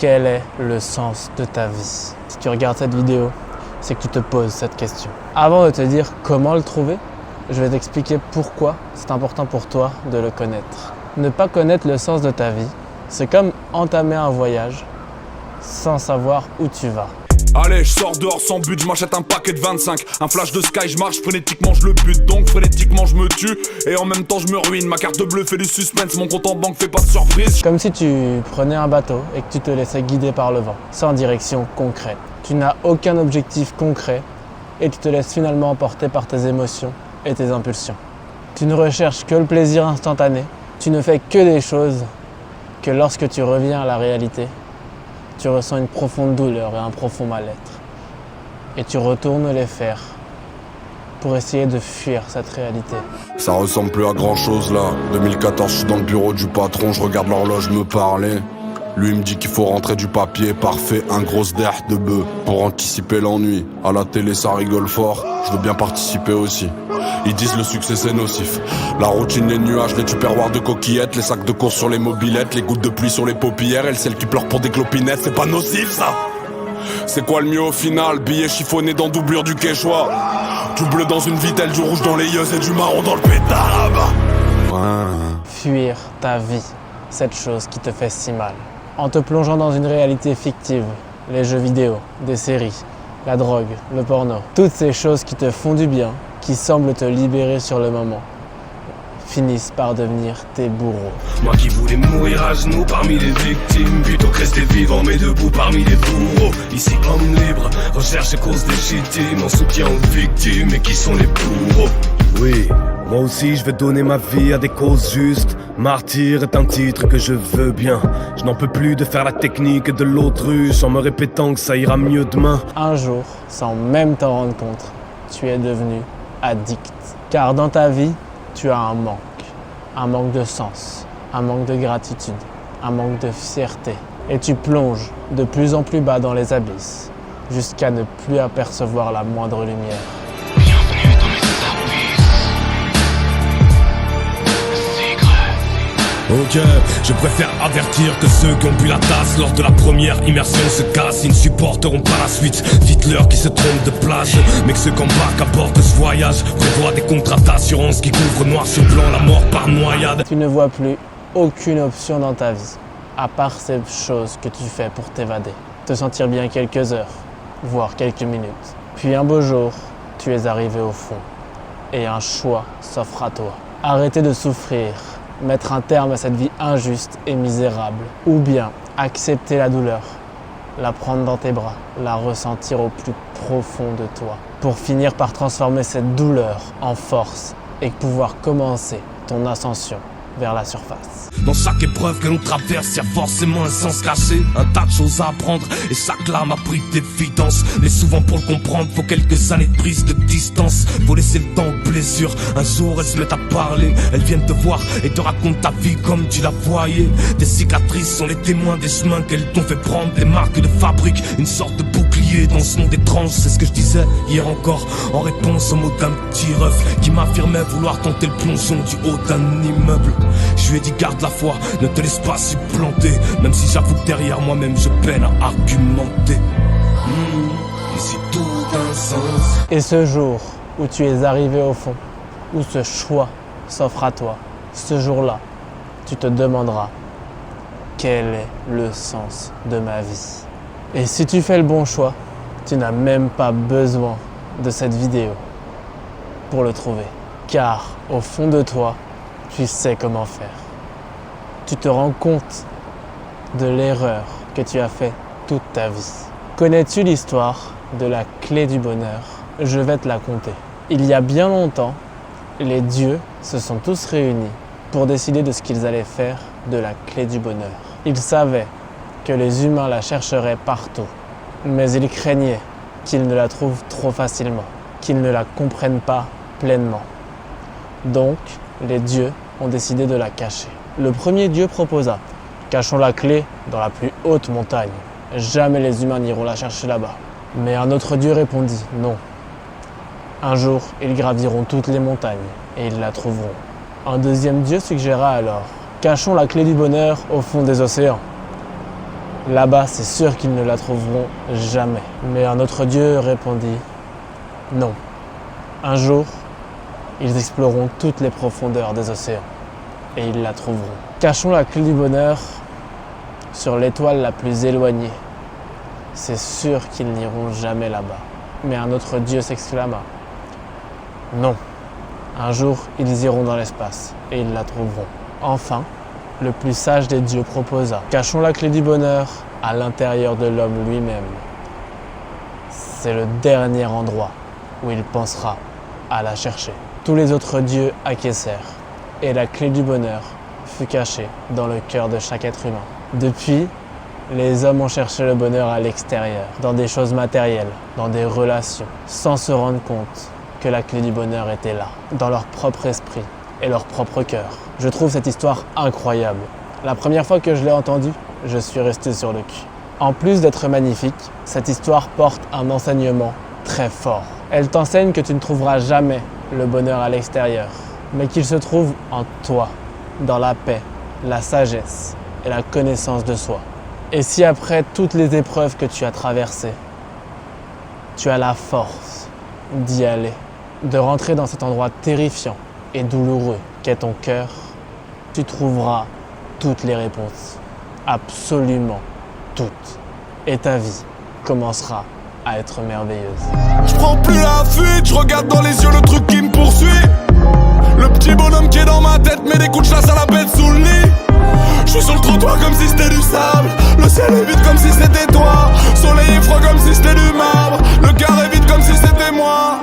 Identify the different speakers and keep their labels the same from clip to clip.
Speaker 1: Quel est le sens de ta vie? Si tu regardes cette vidéo, c'est que tu te poses cette question. Avant de te dire comment le trouver, je vais t'expliquer pourquoi c'est important pour toi de le connaître. Ne pas connaître le sens de ta vie, c'est comme entamer un voyage sans savoir où tu vas.
Speaker 2: Allez, je sors dehors sans but, je m'achète un paquet de 25. Un flash de sky, je marche frénétiquement, je le bute. Donc frénétiquement je me tue et en même temps je me ruine. Ma carte bleue fait du suspense, mon compte en banque fait pas de surprise.
Speaker 1: Comme si tu prenais un bateau et que tu te laissais guider par le vent, sans direction concrète. Tu n'as aucun objectif concret et tu te laisses finalement emporter par tes émotions et tes impulsions. Tu ne recherches que le plaisir instantané. Tu ne fais que des choses que lorsque tu reviens à la réalité, tu ressens une profonde douleur et un profond mal-être. Et tu retournes les faire pour essayer de fuir cette réalité.
Speaker 2: Ça ressemble plus à grand chose là. 2014, je suis dans le bureau du patron, je regarde l'horloge me parler. Lui me dit qu'il faut rentrer du papier parfait, un gros derrière de bœuf pour anticiper l'ennui. À la télé ça rigole fort, je veux bien participer aussi. Ils disent le succès c'est nocif. La routine, les nuages, les tupperwares de coquillettes, les sacs de course sur les mobylettes, les gouttes de pluie sur les paupières, et celle qui pleure pour des clopinettes, c'est pas nocif ça. C'est quoi le mieux au final? Billet chiffonné dans doublure du quechua, tout bleu dans une vitelle, du rouge dans les yeux et du marron dans le pétard là-bas.
Speaker 1: Fuir ta vie, cette chose qui te fait si mal. En te plongeant dans une réalité fictive, les jeux vidéo, des séries, la drogue, le porno, toutes ces choses qui te font du bien, qui semblent te libérer sur le moment, finissent par devenir tes bourreaux.
Speaker 3: Moi qui voulais mourir à genoux parmi les victimes, plutôt que rester vivant mais debout parmi les bourreaux. Ici homme libre, recherche et cause légitime, en soutien aux victimes et qui sont les bourreaux. Oui, moi aussi je veux donner ma vie à des causes justes. Martyr est un titre que je veux bien. Je n'en peux plus de faire la technique de l'autruche en me répétant que ça ira mieux demain.
Speaker 1: Un jour, sans même t'en rendre compte, tu es devenu addict. Car dans ta vie, tu as un manque de sens, un manque de gratitude, un manque de fierté. Et tu plonges de plus en plus bas dans les abysses, jusqu'à ne plus apercevoir la moindre lumière.
Speaker 3: Bienvenue dans les abysses. Ok, je préfère avertir que ceux qui ont bu la tasse lors de la première immersion se cassent. Ils ne supporteront pas la suite. Dites-leur qu'ils se trompent de plage, mais que ceux qui embarquent à bord de ce voyage prévoient des contrats d'assurance qui couvrent noir sur blanc la mort par noyade.
Speaker 1: Tu ne vois plus aucune option dans ta vie, à part ces choses que tu fais pour t'évader. Te sentir bien quelques heures, voire quelques minutes. Puis un beau jour, tu es arrivé au fond, et un choix s'offre à toi. Arrêter de souffrir, mettre un terme à cette vie injuste et misérable, ou bien accepter la douleur, la prendre dans tes bras, la ressentir au plus profond de toi, pour finir par transformer cette douleur en force et pouvoir commencer ton ascension vers la surface.
Speaker 3: Dans chaque épreuve que l'on traverse, y a forcément un sens caché, un tas de choses à apprendre, et chaque lame a pris d'évidence. Mais souvent pour le comprendre, faut quelques années de prise de distance. Faut laisser le temps aux blessures, un jour elles se mettent à parler. Elles viennent te voir et te racontent ta vie comme tu la voyais. Tes cicatrices sont les témoins des chemins qu'elles t'ont fait prendre. Des marques de fabrique, une sorte de bouclier dans ce monde étrange. C'est ce que je disais hier encore, en réponse aux mots d'un petit ref qui m'affirmait vouloir tenter le plongeon du haut d'un immeuble. Je lui ai dit garde la foi, ne te laisse pas supplanter, même si j'avoue que derrière moi-même je peine à argumenter. Ici tout un sens.
Speaker 1: Et ce jour où tu es arrivé au fond, où ce choix s'offre à toi, ce jour-là, tu te demanderas quel est le sens de ma vie. Et si tu fais le bon choix, tu n'as même pas besoin de cette vidéo pour le trouver. Car au fond de toi, tu sais comment faire. Tu te rends compte de l'erreur que tu as fait toute ta vie. Connais-tu l'histoire de la clé du bonheur? Je vais te la conter. Il y a bien longtemps, les dieux se sont tous réunis pour décider de ce qu'ils allaient faire de la clé du bonheur. Ils savaient que les humains la chercheraient partout, mais ils craignaient qu'ils ne la trouvent trop facilement, qu'ils ne la comprennent pas pleinement. Donc, les dieux ont décidé de la cacher. Le premier dieu proposa « Cachons la clé dans la plus haute montagne. Jamais les humains n'iront la chercher là-bas. » Mais un autre dieu répondit « Non. Un jour, ils graviront toutes les montagnes et ils la trouveront. » Un deuxième dieu suggéra alors « Cachons la clé du bonheur au fond des océans. Là-bas, c'est sûr qu'ils ne la trouveront jamais. Mais un autre Dieu répondit, non. Un jour, ils exploreront toutes les profondeurs des océans et ils la trouveront. Cachons la clé du bonheur sur l'étoile la plus éloignée. C'est sûr qu'ils n'iront jamais là-bas. Mais un autre Dieu s'exclama, non. Un jour, ils iront dans l'espace et ils la trouveront. Enfin, le plus sage des dieux proposa, cachons la clé du bonheur à l'intérieur de l'homme lui-même. C'est le dernier endroit où il pensera à la chercher. Tous les autres dieux acquiescèrent et la clé du bonheur fut cachée dans le cœur de chaque être humain. Depuis, les hommes ont cherché le bonheur à l'extérieur, dans des choses matérielles, dans des relations, sans se rendre compte que la clé du bonheur était là, dans leur propre esprit et leur propre cœur. Je trouve cette histoire incroyable. La première fois que je l'ai entendue, je suis resté sur le cul. En plus d'être magnifique, cette histoire porte un enseignement très fort. Elle t'enseigne que tu ne trouveras jamais le bonheur à l'extérieur, mais qu'il se trouve en toi, dans la paix, la sagesse et la connaissance de soi. Et si après toutes les épreuves que tu as traversées, tu as la force d'y aller, de rentrer dans cet endroit terrifiant et douloureux qu'est ton cœur, tu trouveras toutes les réponses, absolument toutes. Et ta vie commencera à être merveilleuse.
Speaker 2: Je prends plus la fuite, je regarde dans les yeux le truc qui me poursuit. Le petit bonhomme qui est dans ma tête met des coups de chasse à la bête sous le lit. Je suis sur le trottoir comme si c'était du sable. Le ciel est vide comme si c'était toi. Soleil est froid comme si c'était du marbre. Le cœur est vide comme si c'était moi.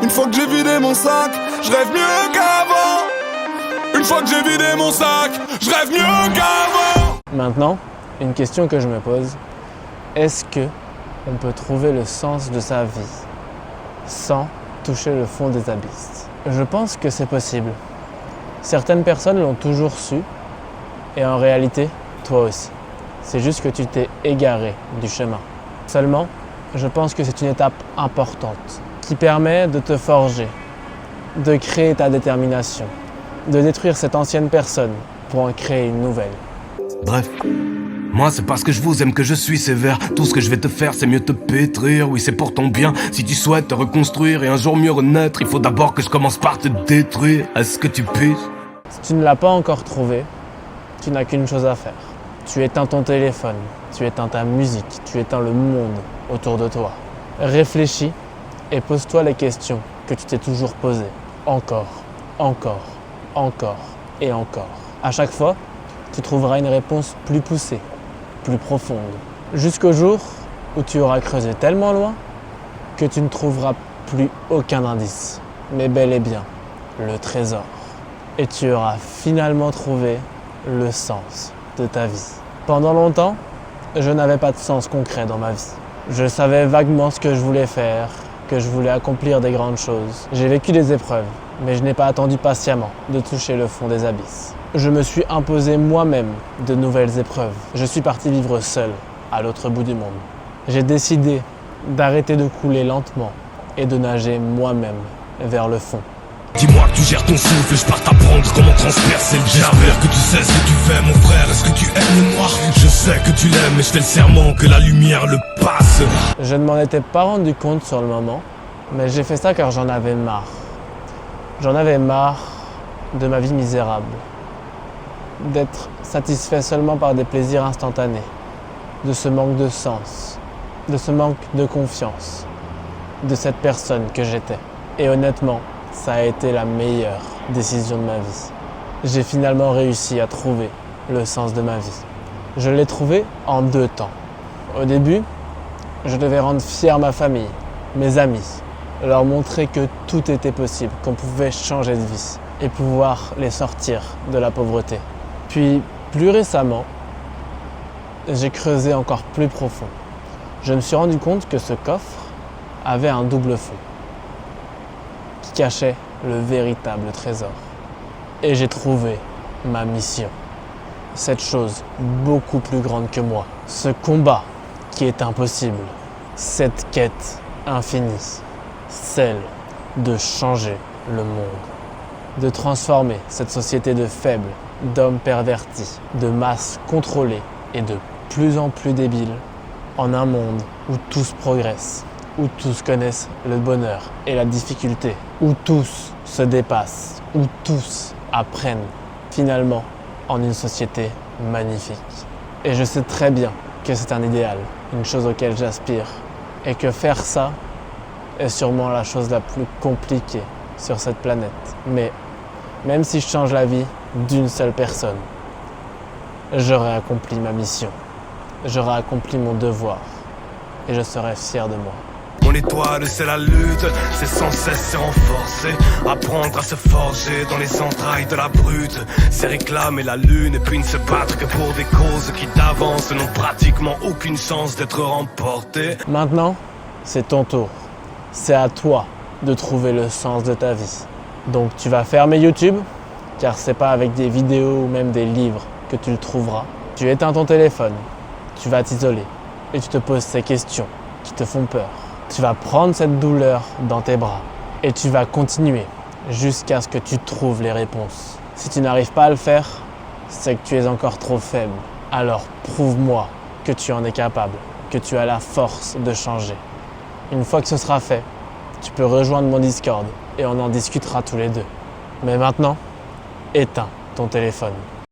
Speaker 2: Une fois que j'ai vidé mon sac, je rêve mieux qu'avant. Une fois que j'ai vidé mon sac, je rêve mieux qu'avant.
Speaker 1: Maintenant, une question que je me pose, est-ce que on peut trouver le sens de sa vie sans toucher le fond des abysses? Je pense que c'est possible. Certaines personnes l'ont toujours su et en réalité, toi aussi. C'est juste que tu t'es égaré du chemin. Seulement, je pense que c'est une étape importante qui permet de te forger, de créer ta détermination, de détruire cette ancienne personne pour en créer une nouvelle.
Speaker 3: Bref, moi c'est parce que je vous aime que je suis sévère. Tout ce que je vais te faire c'est mieux te pétrir. Oui c'est pour ton bien, si tu souhaites te reconstruire et un jour mieux renaître, il faut d'abord que je commence par te détruire. Est-ce que tu puisses?
Speaker 1: Si tu ne l'as pas encore trouvé, tu n'as qu'une chose à faire. Tu éteins ton téléphone, tu éteins ta musique, tu éteins le monde autour de toi. Réfléchis et pose-toi les questions que tu t'es toujours posées. Encore, encore, encore et encore. À chaque fois, tu trouveras une réponse plus poussée, plus profonde. Jusqu'au jour où tu auras creusé tellement loin que tu ne trouveras plus aucun indice, mais bel et bien le trésor. Et tu auras finalement trouvé le sens de ta vie. Pendant longtemps, je n'avais pas de sens concret dans ma vie. Je savais vaguement ce que je voulais faire, que je voulais accomplir des grandes choses. J'ai vécu des épreuves, mais je n'ai pas attendu patiemment de toucher le fond des abysses. Je me suis imposé moi-même de nouvelles épreuves. Je suis parti vivre seul à l'autre bout du monde. J'ai décidé d'arrêter de couler lentement et de nager moi-même vers le fond.
Speaker 3: Dis-moi que tu gères ton souffle, je pars t'apprendre comment transpercer le diable. J'espère que tu sais ce que tu fais mon frère, est-ce que tu aimes le noir? Je sais que tu l'aimes et je fais le serment que la lumière le passe.
Speaker 1: Je ne m'en étais pas rendu compte sur le moment, mais j'ai fait ça car j'en avais marre. J'en avais marre de ma vie misérable, d'être satisfait seulement par des plaisirs instantanés, de ce manque de sens, de ce manque de confiance, de cette personne que j'étais. Et honnêtement, ça a été la meilleure décision de ma vie. J'ai finalement réussi à trouver le sens de ma vie. Je l'ai trouvé en 2 temps. Au début, je devais rendre fière ma famille, mes amis, leur montrer que tout était possible, qu'on pouvait changer de vie et pouvoir les sortir de la pauvreté. Puis, plus récemment, j'ai creusé encore plus profond. Je me suis rendu compte que ce coffre avait un double fond qui cachait le véritable trésor. Et j'ai trouvé ma mission. Cette chose beaucoup plus grande que moi. Ce combat qui est impossible. Cette quête infinie. Celle de changer le monde. De transformer cette société de faibles, d'hommes pervertis, de masses contrôlées et de plus en plus débile en un monde où tous progressent, où tous connaissent le bonheur et la difficulté, où tous se dépassent, où tous apprennent finalement en une société magnifique. Et je sais très bien que c'est un idéal, une chose auquel j'aspire, et que faire ça est sûrement la chose la plus compliquée sur cette planète. Mais même si je change la vie d'une seule personne, j'aurai accompli ma mission, j'aurai accompli mon devoir, et je serai fier de moi.
Speaker 3: Mon étoile, c'est la lutte, c'est sans cesse se renforcer, apprendre à se forger dans les entrailles de la brute, c'est réclamer la lune et puis ne se battre que pour des causes qui d'avance n'ont pratiquement aucune chance d'être remportées.
Speaker 1: Maintenant, c'est ton tour. C'est à toi de trouver le sens de ta vie. Donc tu vas fermer YouTube, car c'est pas avec des vidéos ou même des livres que tu le trouveras. Tu éteins ton téléphone, tu vas t'isoler et tu te poses ces questions qui te font peur. Tu vas prendre cette douleur dans tes bras et tu vas continuer jusqu'à ce que tu trouves les réponses. Si tu n'arrives pas à le faire, c'est que tu es encore trop faible. Alors prouve-moi que tu en es capable, que tu as la force de changer. Une fois que ce sera fait, tu peux rejoindre mon Discord et on en discutera tous les deux. Mais maintenant, éteins ton téléphone.